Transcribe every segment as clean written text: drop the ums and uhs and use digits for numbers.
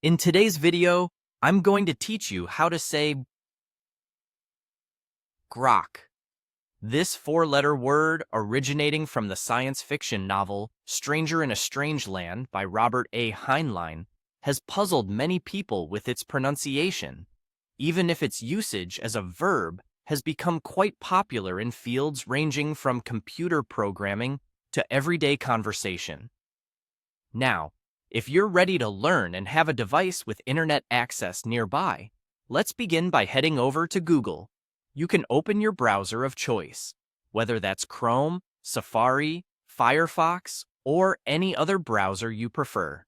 In today's video, I'm going to teach you how to say Grok. This four-letter word, originating from the science fiction novel Stranger in a Strange Land by Robert A. Heinlein, has puzzled many people with its pronunciation, even if its usage as a verb has become quite popular in fields ranging from computer programming to everyday conversation. Now, if you're ready to learn and have a device with internet access nearby, let's begin by heading over to Google. You can open your browser of choice, whether that's Chrome, Safari, Firefox, or any other browser you prefer.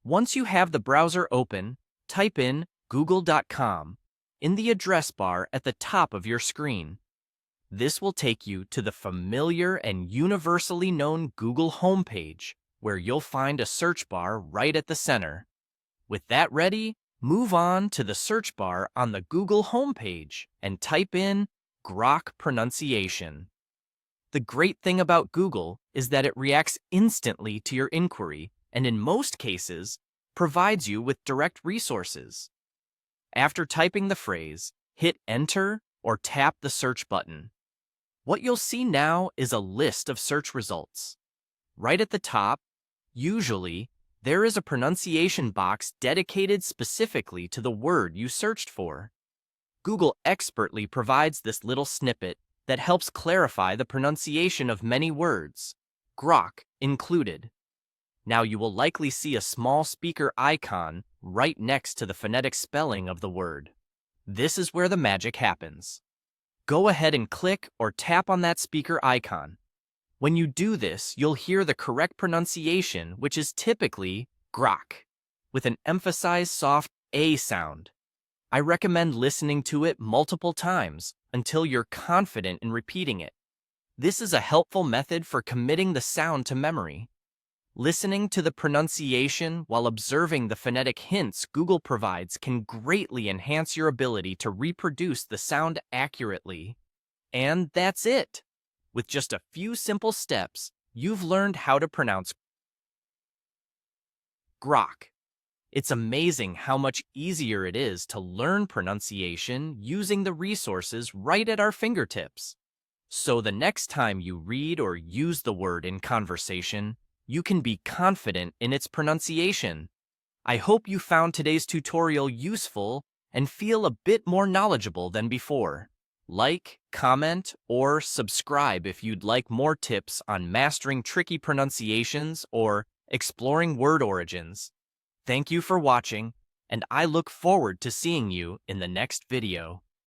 Once you have the browser open, type in google.com in the address bar at the top of your screen. This will take you to the familiar and universally known Google homepage, where you'll find a search bar right at the center. With that ready, move on to the search bar on the Google homepage and type in Grok pronunciation. The great thing about Google is that it reacts instantly to your inquiry and in most cases provides you with direct resources. After typing the phrase, hit Enter or tap the search button. What you'll see now is a list of search results. Right at the top, usually, there is a pronunciation box dedicated specifically to the word you searched for. Google expertly provides this little snippet that helps clarify the pronunciation of many words, Grok included. Now you will likely see a small speaker icon right next to the phonetic spelling of the word. This is where the magic happens. Go ahead and click or tap on that speaker icon. When you do this, you'll hear the correct pronunciation, which is typically Grok, with an emphasized soft A sound. I recommend listening to it multiple times until you're confident in repeating it. This is a helpful method for committing the sound to memory. Listening to the pronunciation while observing the phonetic hints Google provides can greatly enhance your ability to reproduce the sound accurately. And that's it. With just a few simple steps, you've learned how to pronounce Grok. It's amazing how much easier it is to learn pronunciation using the resources right at our fingertips. So the next time you read or use the word in conversation, you can be confident in its pronunciation. I hope you found today's tutorial useful and feel a bit more knowledgeable than before. Like, comment, or subscribe if you'd like more tips on mastering tricky pronunciations or exploring word origins. Thank you for watching, and I look forward to seeing you in the next video.